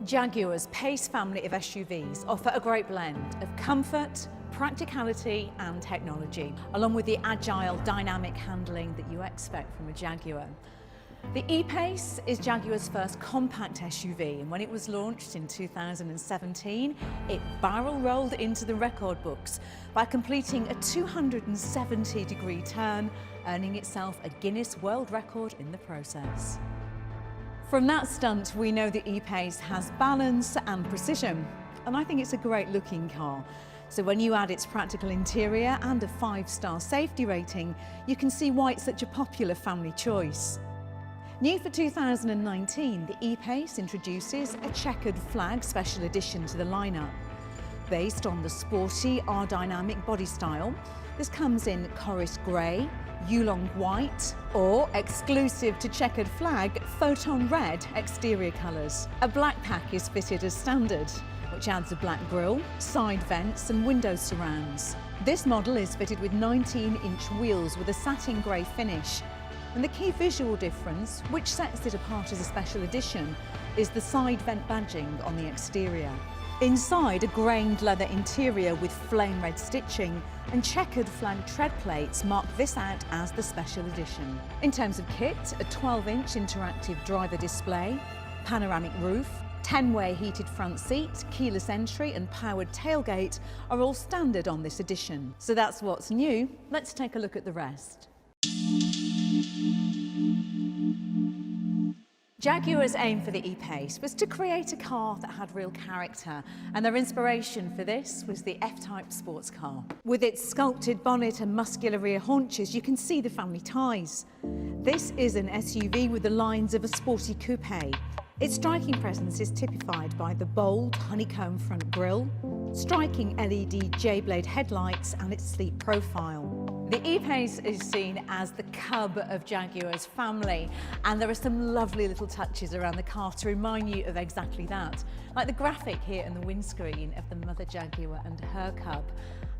Jaguar's PACE family of SUVs offer a great blend of comfort, practicality and technology, along with the agile, dynamic handling that you expect from a Jaguar. The E-PACE is Jaguar's first compact SUV, and when it was launched in 2017, it barrel rolled into the record books by completing a 270-degree turn, earning itself a Guinness World Record in the process. From that stunt, we know the E-PACE has balance and precision, and I think it's a great looking car. So when you add its practical interior and a 5-star safety rating, you can see why it's such a popular family choice. New for 2019, the E-PACE introduces a checkered flag special edition to the lineup. Based on the sporty R-Dynamic body style, this comes in Chorus Grey, Yulong White, or exclusive to checkered flag, Photon Red exterior colours. A black pack is fitted as standard, which adds a black grille, side vents and window surrounds. This model is fitted with 19-inch wheels with a satin grey finish. And the key visual difference, which sets it apart as a special edition, is the side vent badging on the exterior. Inside, a grained leather interior with flame red stitching and checkered flag tread plates mark this out as the special edition. In terms of kit, a 12-inch interactive driver display, panoramic roof, 10-way heated front seat, keyless entry and powered tailgate are all standard on this edition. So that's what's new. Let's take a look at the rest. Jaguar's aim for the E-PACE was to create a car that had real character, and their inspiration for this was the F-Type sports car. With its sculpted bonnet and muscular rear haunches, you can see the family ties. This is an SUV with the lines of a sporty coupe. Its striking presence is typified by the bold honeycomb front grille, striking LED J-blade headlights and its sleek profile. The E-PACE is seen as the cub of Jaguar's family, and there are some lovely little touches around the car to remind you of exactly that, like the graphic here in the windscreen of the mother Jaguar and her cub.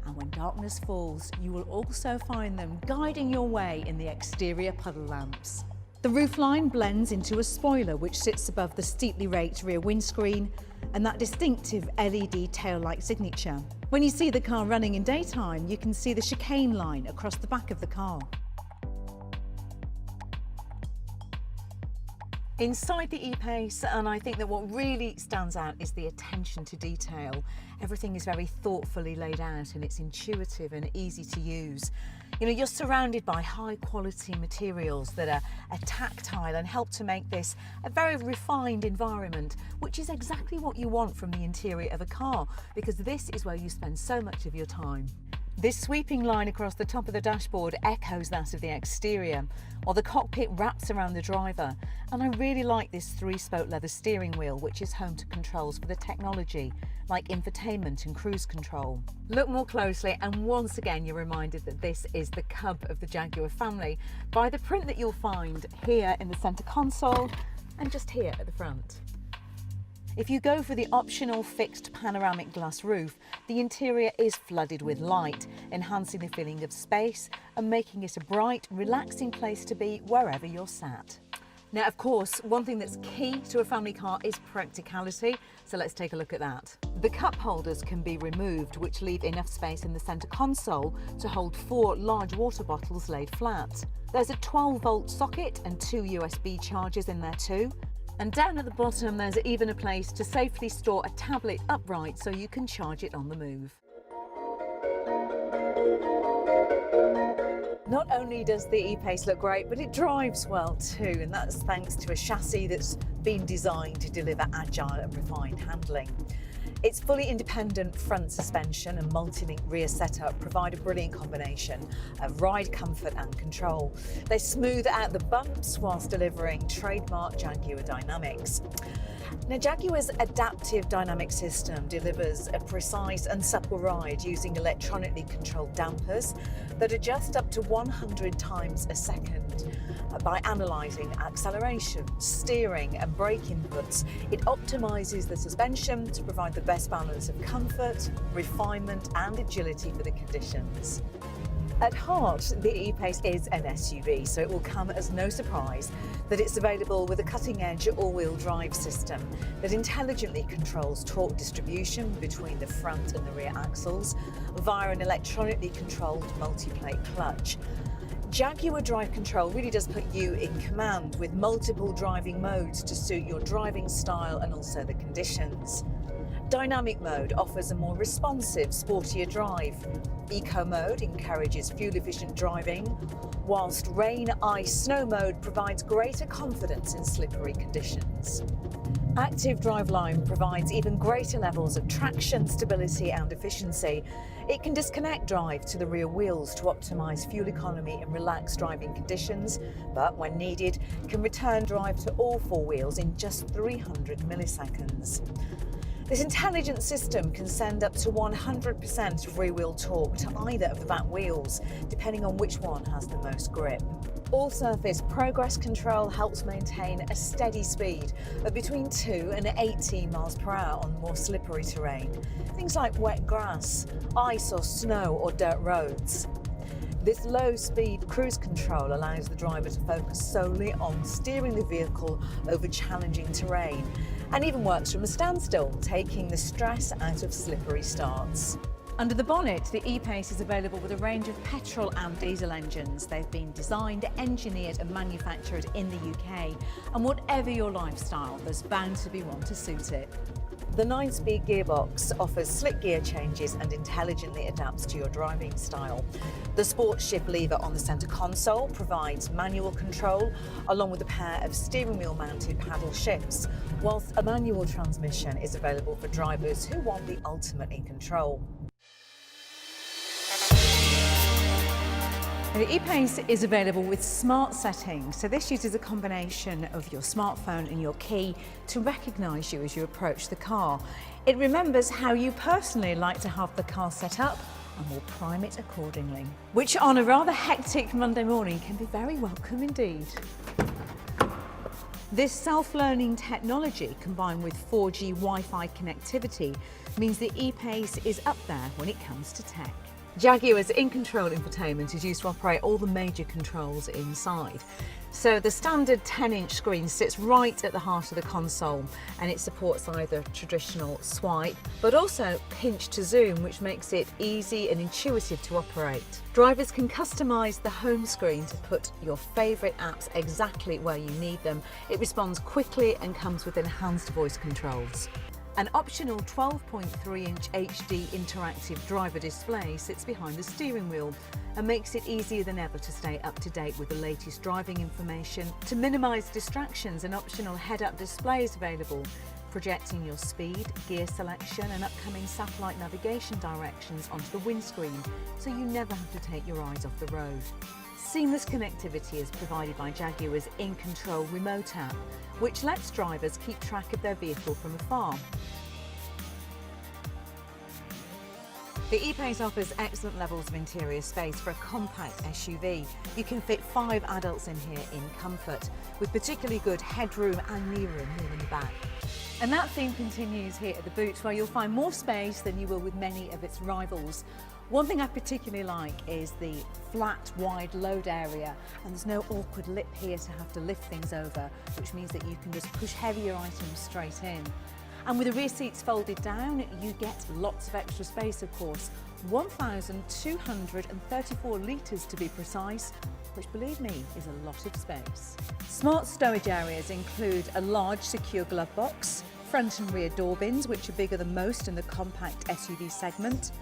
And when darkness falls, you will also find them guiding your way in the exterior puddle lamps. The roofline blends into a spoiler which sits above the steeply raked rear windscreen and that distinctive LED tail-light signature. When you see the car running in daytime, you can see the chicane line across the back of the car. Inside the E-PACE, and I think that what really stands out is the attention to detail. Everything is very thoughtfully laid out and it's intuitive and easy to use. You know, you're surrounded by high quality materials that are tactile and help to make this a very refined environment, which is exactly what you want from the interior of a car, because this is where you spend so much of your time. This sweeping line across the top of the dashboard echoes that of the exterior, while the cockpit wraps around the driver. And I really like this 3-spoke leather steering wheel, which is home to controls for the technology, like infotainment and cruise control. Look more closely and once again you're reminded that this is the cub of the Jaguar family by the print that you'll find here in the centre console and just here at the front. If you go for the optional fixed panoramic glass roof, the interior is flooded with light, enhancing the feeling of space and making it a bright, relaxing place to be wherever you're sat. Now, of course, one thing that's key to a family car is practicality, so let's take a look at that. The cup holders can be removed, which leave enough space in the centre console to hold 4 large water bottles laid flat. There's a 12-volt socket and 2 USB chargers in there too. And down at the bottom, there's even a place to safely store a tablet upright so you can charge it on the move. Not only does the E-PACE look great, but it drives well too, and that's thanks to a chassis that's been designed to deliver agile and refined handling. Its fully independent front suspension and multi-link rear setup provide a brilliant combination of ride comfort and control. They smooth out the bumps whilst delivering trademark Jaguar dynamics. Now, Jaguar's adaptive dynamic system delivers a precise and supple ride using electronically controlled dampers that adjust up to 100 times a second. By analysing acceleration, steering and brake inputs, it optimises the suspension to provide the best balance of comfort, refinement and agility for the conditions. At heart, the E-PACE is an SUV, so it will come as no surprise that it's available with a cutting-edge all-wheel drive system that intelligently controls torque distribution between the front and the rear axles via an electronically controlled multi-plate clutch. Jaguar Drive Control really does put you in command with multiple driving modes to suit your driving style and also the conditions. Dynamic mode offers a more responsive, sportier drive. Eco mode encourages fuel-efficient driving, whilst rain, ice, snow mode provides greater confidence in slippery conditions. Active Driveline provides even greater levels of traction, stability and efficiency. It can disconnect drive to the rear wheels to optimise fuel economy and relaxed driving conditions, but when needed, can return drive to all four wheels in just 300 milliseconds. This intelligent system can send up to 100% of rear-wheel torque to either of the back wheels, depending on which one has the most grip. All-surface progress control helps maintain a steady speed of between 2 and 18 miles per hour on more slippery terrain, things like wet grass, ice or snow or dirt roads. This low-speed cruise control allows the driver to focus solely on steering the vehicle over challenging terrain, and even works from a standstill, taking the stress out of slippery starts. Under the bonnet, the E-PACE is available with a range of petrol and diesel engines. They've been designed, engineered and manufactured in the UK, and whatever your lifestyle, there's bound to be one to suit it. The 9-speed gearbox offers slick gear changes and intelligently adapts to your driving style. The sports shift lever on the centre console provides manual control, along with a pair of steering wheel mounted paddle shifts, whilst a manual transmission is available for drivers who want the ultimate in control. The E-PACE is available with smart settings, so this uses a combination of your smartphone and your key to recognise you as you approach the car. It remembers how you personally like to have the car set up and will prime it accordingly, which on a rather hectic Monday morning can be very welcome indeed. This self-learning technology combined with 4G Wi-Fi connectivity means the E-PACE is up there when it comes to tech. Jaguar's in-control infotainment is used to operate all the major controls inside. So the standard 10-inch screen sits right at the heart of the console, and it supports either traditional swipe but also pinch to zoom, which makes it easy and intuitive to operate. Drivers can customise the home screen to put your favourite apps exactly where you need them. It responds quickly and comes with enhanced voice controls. An optional 12.3-inch HD interactive driver display sits behind the steering wheel and makes it easier than ever to stay up to date with the latest driving information. To minimise distractions, an optional head-up display is available, projecting your speed, gear selection and upcoming satellite navigation directions onto the windscreen, so you never have to take your eyes off the road. Seamless connectivity is provided by Jaguar's in-control remote app, which lets drivers keep track of their vehicle from afar. The E-PACE offers excellent levels of interior space for a compact SUV. You can fit 5 adults in here in comfort, with particularly good headroom and knee room here in the back. And that theme continues here at the boot, where you'll find more space than you will with many of its rivals. One thing I particularly like is the flat, wide load area, and there's no awkward lip here to have to lift things over, which means that you can just push heavier items straight in. And with the rear seats folded down, you get lots of extra space, of course. 1,234 litres to be precise, which, believe me, is a lot of space. Smart stowage areas include a large secure glove box, front and rear door bins, which are bigger than most in the compact SUV segment.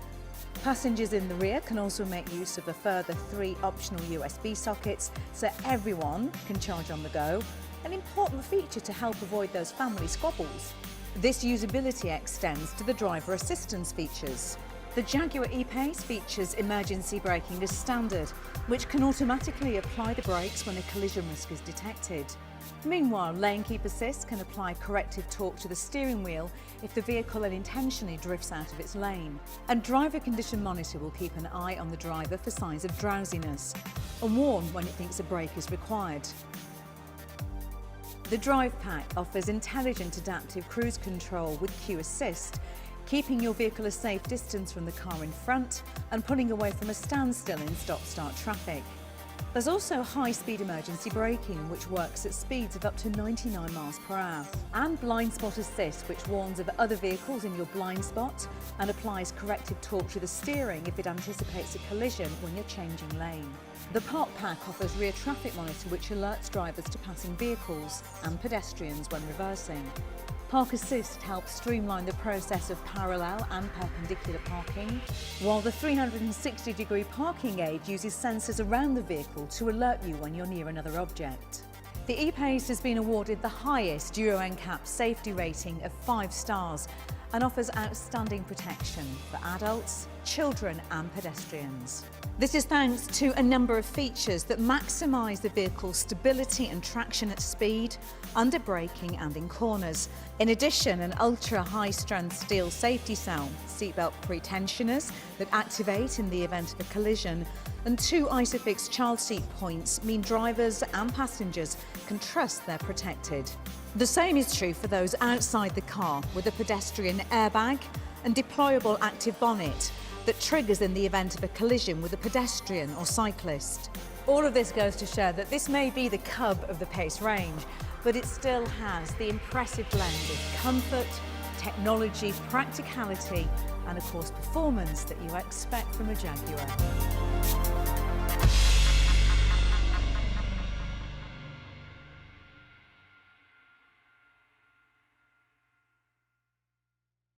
Passengers in the rear can also make use of a further 3 optional USB sockets, so everyone can charge on the go, an important feature to help avoid those family squabbles. This usability extends to the driver assistance features. The Jaguar E-PACE features emergency braking as standard, which can automatically apply the brakes when a collision risk is detected. Meanwhile, Lane Keep Assist can apply corrective torque to the steering wheel if the vehicle unintentionally drifts out of its lane. And Driver Condition Monitor will keep an eye on the driver for signs of drowsiness and warn when it thinks a brake is required. The Drive Pack offers intelligent adaptive cruise control with Q Assist. keeping your vehicle a safe distance from the car in front and pulling away from a standstill in stop-start traffic. There's also high-speed emergency braking, which works at speeds of up to 99 miles per hour, and blind spot assist, which warns of other vehicles in your blind spot and applies corrective torque to the steering if it anticipates a collision when you're changing lane. The Park Pack offers rear traffic monitor, which alerts drivers to passing vehicles and pedestrians when reversing. Park Assist helps streamline the process of parallel and perpendicular parking, while the 360-degree parking aid uses sensors around the vehicle to alert you when you're near another object. The E-PACE has been awarded the highest Euro NCAP safety rating of 5 stars and offers outstanding protection for adults, children and pedestrians. This is thanks to a number of features that maximise the vehicle's stability and traction at speed, under braking and in corners. In addition, an ultra-high-strength steel safety cell, seatbelt pre-tensioners that activate in the event of a collision, and 2 ISOFIX child seat points mean drivers and passengers can trust they're protected. The same is true for those outside the car, with a pedestrian airbag and deployable active bonnet that triggers in the event of a collision with a pedestrian or cyclist. All of this goes to show that this may be the cub of the PACE range, but it still has the impressive blend of comfort, technology, practicality, and of course performance that you expect from a Jaguar.